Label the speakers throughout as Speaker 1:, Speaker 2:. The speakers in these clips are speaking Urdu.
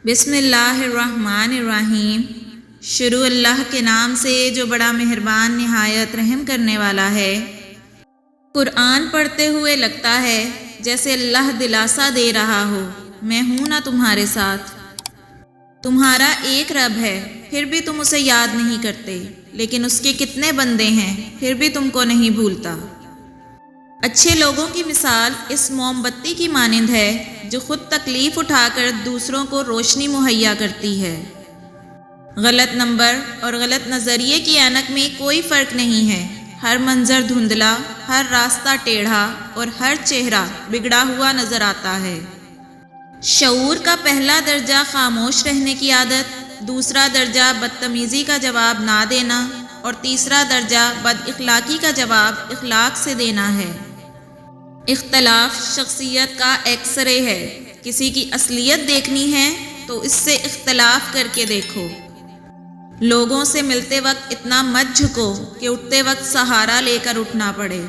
Speaker 1: بسم اللہ الرحمن الرحیم۔ شروع اللہ کے نام سے جو بڑا مہربان نہایت رحم کرنے والا ہے۔ قرآن پڑھتے ہوئے لگتا ہے جیسے اللہ دلاسا دے رہا ہو، میں ہوں نا تمہارے ساتھ۔ تمہارا ایک رب ہے، پھر بھی تم اسے یاد نہیں کرتے، لیکن اس کے کتنے بندے ہیں، پھر بھی تم کو نہیں بھولتا۔ اچھے لوگوں کی مثال اس موم بتی کی مانند ہے جو خود تکلیف اٹھا کر دوسروں کو روشنی مہیا کرتی ہے۔ غلط نمبر اور غلط نظریے کی اینک میں کوئی فرق نہیں ہے، ہر منظر دھندلا، ہر راستہ ٹیڑھا اور ہر چہرہ بگڑا ہوا نظر آتا ہے۔ شعور کا پہلا درجہ خاموش رہنے کی عادت، دوسرا درجہ بدتمیزی کا جواب نہ دینا اور تیسرا درجہ بد اخلاقی کا جواب اخلاق سے دینا ہے۔ اختلاف شخصیت کا ایکس رے ہے، کسی کی اصلیت دیکھنی ہے تو اس سے اختلاف کر کے دیکھو۔ لوگوں سے ملتے وقت اتنا مت جھکو کہ اٹھتے وقت سہارا لے کر اٹھنا پڑے۔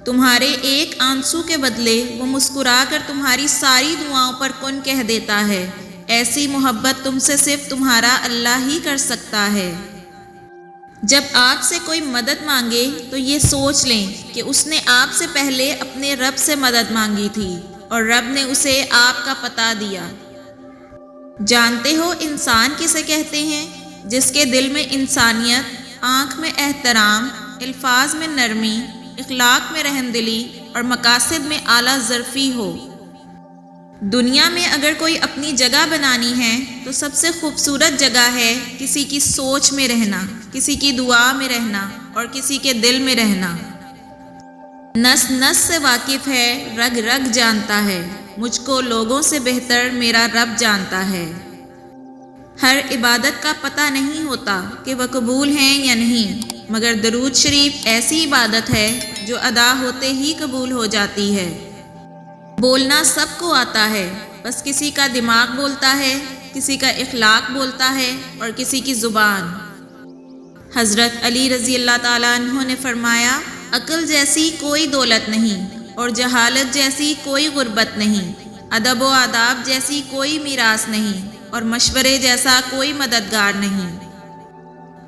Speaker 1: تمہارے ایک آنسو کے بدلے وہ مسکرا کر تمہاری ساری دعاؤں پر کن کہہ دیتا ہے۔ ایسی محبت تم سے صرف تمہارا اللہ ہی کر سکتا ہے۔ جب آپ سے کوئی مدد مانگے تو یہ سوچ لیں کہ اس نے آپ سے پہلے اپنے رب سے مدد مانگی تھی اور رب نے اسے آپ کا پتہ دیا۔ جانتے ہو انسان کسے کہتے ہیں؟ جس کے دل میں انسانیت، آنکھ میں احترام، الفاظ میں نرمی، اخلاق میں رحمدلی اور مقاصد میں اعلیٰ ظرفی ہو۔ دنیا میں اگر کوئی اپنی جگہ بنانی ہے تو سب سے خوبصورت جگہ ہے کسی کی سوچ میں رہنا، کسی کی دعا میں رہنا اور کسی کے دل میں رہنا۔ نس نس سے واقف ہے، رگ رگ جانتا ہے، مجھ کو لوگوں سے بہتر میرا رب جانتا ہے۔ ہر عبادت کا پتہ نہیں ہوتا کہ وہ قبول ہیں یا نہیں، مگر درود شریف ایسی عبادت ہے جو ادا ہوتے ہی قبول ہو جاتی ہے۔ بولنا سب کو آتا ہے، بس کسی کا دماغ بولتا ہے، کسی کا اخلاق بولتا ہے اور کسی کی زبان۔ حضرت علی رضی اللہ تعالیٰ عنہ نے فرمایا، عقل جیسی کوئی دولت نہیں اور جہالت جیسی کوئی غربت نہیں، ادب و آداب جیسی کوئی میراث نہیں اور مشورے جیسا کوئی مددگار نہیں۔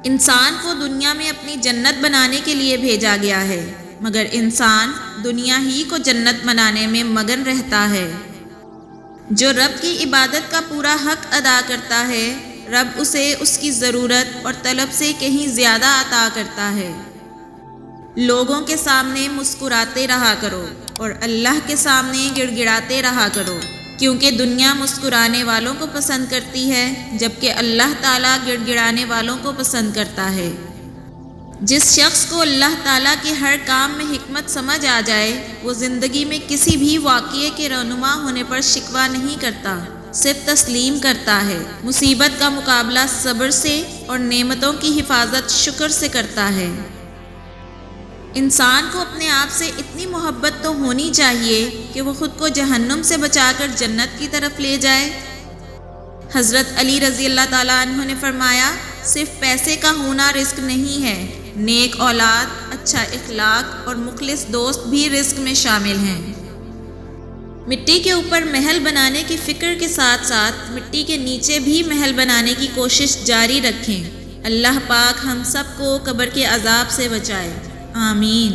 Speaker 1: انسان کو دنیا میں اپنی جنت بنانے کے لیے بھیجا گیا ہے، مگر انسان دنیا ہی کو جنت بنانے میں مگن رہتا ہے۔ جو رب کی عبادت کا پورا حق ادا کرتا ہے، رب اسے اس کی ضرورت اور طلب سے کہیں زیادہ عطا کرتا ہے۔ لوگوں کے سامنے مسکراتے رہا کرو اور اللہ کے سامنے گڑ گڑاتے رہا کرو، کیونکہ دنیا مسکرانے والوں کو پسند کرتی ہے جبکہ اللہ تعالیٰ گڑ گڑانے والوں کو پسند کرتا ہے۔ جس شخص کو اللہ تعالیٰ کے ہر کام میں حکمت سمجھ آ جائے، وہ زندگی میں کسی بھی واقعے کے رونما ہونے پر شکوہ نہیں کرتا، صرف تسلیم کرتا ہے۔ مصیبت کا مقابلہ صبر سے اور نعمتوں کی حفاظت شکر سے کرتا ہے۔ انسان کو اپنے آپ سے اتنی محبت تو ہونی چاہیے کہ وہ خود کو جہنم سے بچا کر جنت کی طرف لے جائے۔ حضرت علی رضی اللہ تعالیٰ عنہ نے فرمایا، صرف پیسے کا ہونا رزق نہیں ہے، نیک اولاد، اچھا اخلاق اور مخلص دوست بھی رزق میں شامل ہیں۔ مٹی کے اوپر محل بنانے کی فکر کے ساتھ ساتھ مٹی کے نیچے بھی محل بنانے کی کوشش جاری رکھیں۔ اللہ پاک ہم سب کو قبر کے عذاب سے بچائے، آمین۔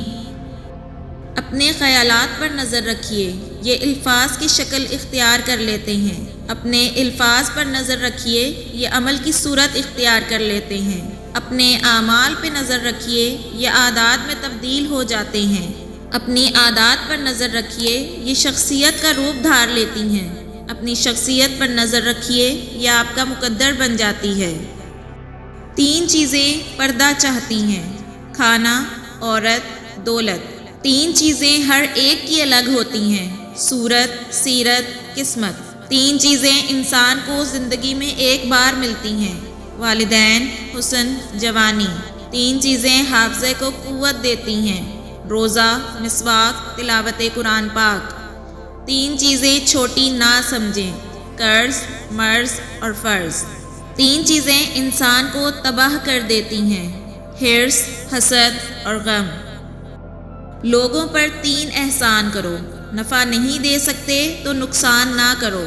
Speaker 1: اپنے خیالات پر نظر رکھیے، یہ الفاظ کی شکل اختیار کر لیتے ہیں۔ اپنے الفاظ پر نظر رکھیے، یہ عمل کی صورت اختیار کر لیتے ہیں۔ اپنے اعمال پہ نظر رکھیے، یہ عادات میں تبدیل ہو جاتے ہیں۔ اپنی عادات پر نظر رکھیے، یہ شخصیت کا روپ دھار لیتی ہیں۔ اپنی شخصیت پر نظر رکھیے، یہ آپ کا مقدر بن جاتی ہے۔ 3 چیزیں پردہ چاہتی ہیں، کھانا، عورت، دولت۔ 3 چیزیں ہر ایک کی الگ ہوتی ہیں، صورت، سیرت، قسمت۔ 3 چیزیں انسان کو زندگی میں ایک بار ملتی ہیں، والدین، حسن، جوانی۔ 3 چیزیں حافظے کو قوت دیتی ہیں، روزہ، مسواک، تلاوت قرآن پاک۔ 3 چیزیں چھوٹی نہ سمجھیں، قرض، مرض اور فرض۔ 3 چیزیں انسان کو تباہ کر دیتی ہیں، حرص، حسد اور غم۔ لوگوں پر 3 احسان کرو، نفع نہیں دے سکتے تو نقصان نہ کرو،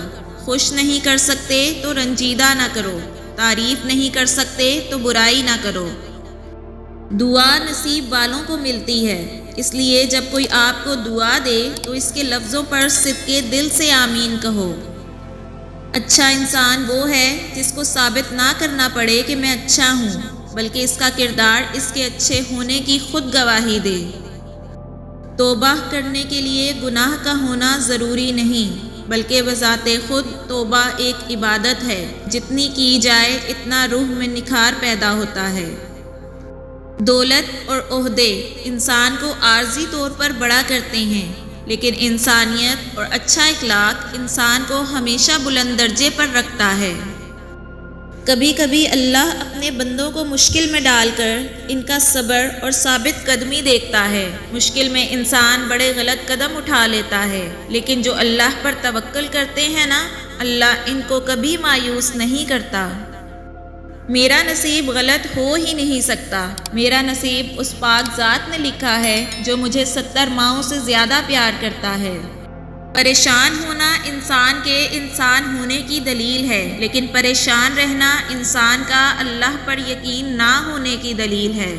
Speaker 1: خوش نہیں کر سکتے تو رنجیدہ نہ کرو، تعریف نہیں کر سکتے تو برائی نہ کرو۔ دعا نصیب والوں کو ملتی ہے، اس لیے جب کوئی آپ کو دعا دے تو اس کے لفظوں پر صدقے دل سے آمین کہو۔ اچھا انسان وہ ہے جس کو ثابت نہ کرنا پڑے کہ میں اچھا ہوں، بلکہ اس کا کردار اس کے اچھے ہونے کی خود گواہی دے۔ توبہ کرنے کے لیے گناہ کا ہونا ضروری نہیں، بلکہ بذات خود توبہ ایک عبادت ہے، جتنی کی جائے اتنا روح میں نکھار پیدا ہوتا ہے۔ دولت اور عہدے انسان کو عارضی طور پر بڑا کرتے ہیں، لیکن انسانیت اور اچھا اخلاق انسان کو ہمیشہ بلند درجے پر رکھتا ہے۔ کبھی کبھی اللہ اپنے بندوں کو مشکل میں ڈال کر ان کا صبر اور ثابت قدمی دیکھتا ہے۔ مشکل میں انسان بڑے غلط قدم اٹھا لیتا ہے، لیکن جو اللہ پر توکل کرتے ہیں نا، اللہ ان کو کبھی مایوس نہیں کرتا۔ میرا نصیب غلط ہو ہی نہیں سکتا، میرا نصیب اس پاک ذات نے لکھا ہے جو مجھے 70 ماؤں سے زیادہ پیار کرتا ہے۔ پریشان ہونا انسان کے انسان ہونے کی دلیل ہے، لیکن پریشان رہنا انسان کا اللہ پر یقین نہ ہونے کی دلیل ہے۔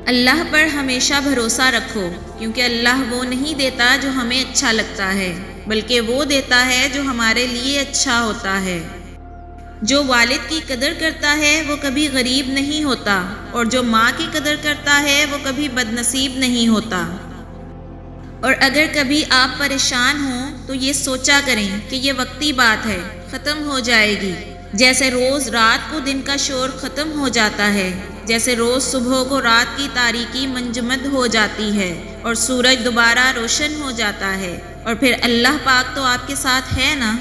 Speaker 1: اللہ پر ہمیشہ بھروسہ رکھو، کیونکہ اللہ وہ نہیں دیتا جو ہمیں اچھا لگتا ہے، بلکہ وہ دیتا ہے جو ہمارے لیے اچھا ہوتا ہے۔ جو والد کی قدر کرتا ہے وہ کبھی غریب نہیں ہوتا، اور جو ماں کی قدر کرتا ہے وہ کبھی بد نصیب نہیں ہوتا۔ اور اگر کبھی آپ پریشان ہوں تو یہ سوچا کریں کہ یہ وقتی بات ہے، ختم ہو جائے گی۔ جیسے روز رات کو دن کا شور ختم ہو جاتا ہے، جیسے روز صبح کو رات کی تاریکی منجمد ہو جاتی ہے اور سورج دوبارہ روشن ہو جاتا ہے، اور پھر اللہ پاک تو آپ کے ساتھ ہے نا۔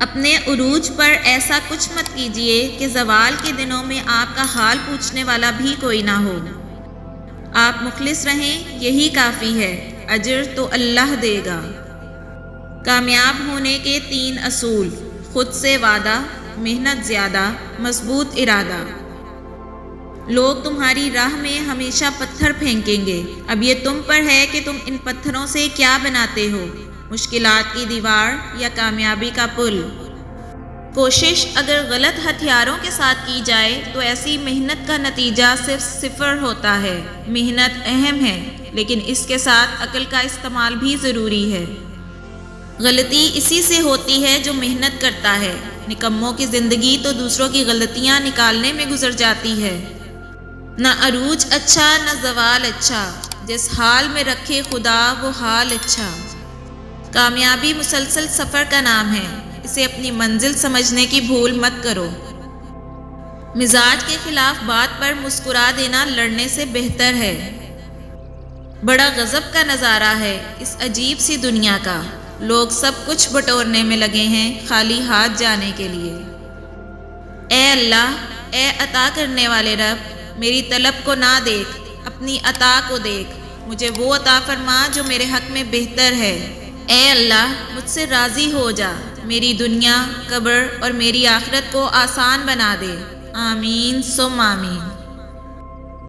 Speaker 1: اپنے عروج پر ایسا کچھ مت کیجیے کہ زوال کے دنوں میں آپ کا حال پوچھنے والا بھی کوئی نہ ہو۔ آپ مخلص رہیں، یہی کافی ہے، اجر تو اللہ دے گا۔ کامیاب ہونے کے 3 اصول: خود سے وعدہ، محنت زیادہ، مضبوط ارادہ۔ لوگ تمہاری راہ میں ہمیشہ پتھر پھینکیں گے، اب یہ تم پر ہے کہ تم ان پتھروں سے کیا بناتے ہو، مشکلات کی دیوار یا کامیابی کا پل۔ کوشش اگر غلط ہتھیاروں کے ساتھ کی جائے تو ایسی محنت کا نتیجہ صرف 0 ہوتا ہے۔ محنت اہم ہے، لیکن اس کے ساتھ عقل کا استعمال بھی ضروری ہے۔ غلطی اسی سے ہوتی ہے جو محنت کرتا ہے۔ نکموں کی زندگی تو دوسروں کی غلطیاں نکالنے میں گزر جاتی ہے۔ نہ عروج اچھا نہ زوال اچھا، جس حال میں رکھے خدا وہ حال اچھا۔ کامیابی مسلسل سفر کا نام ہے، اسے اپنی منزل سمجھنے کی بھول مت کرو۔ مزاج کے خلاف بات پر مسکرا دینا لڑنے سے بہتر ہے۔ بڑا غضب کا نظارہ ہے اس عجیب سی دنیا کا، لوگ سب کچھ بٹورنے میں لگے ہیں خالی ہاتھ جانے کے لیے۔ اے اللہ، اے عطا کرنے والے رب، میری طلب کو نہ دیکھ، اپنی عطا کو دیکھ، مجھے وہ عطا فرما جو میرے حق میں بہتر ہے۔ اے اللہ، مجھ سے راضی ہو جا، میری دنیا، قبر اور میری آخرت کو آسان بنا دے۔ آمین ثم آمین۔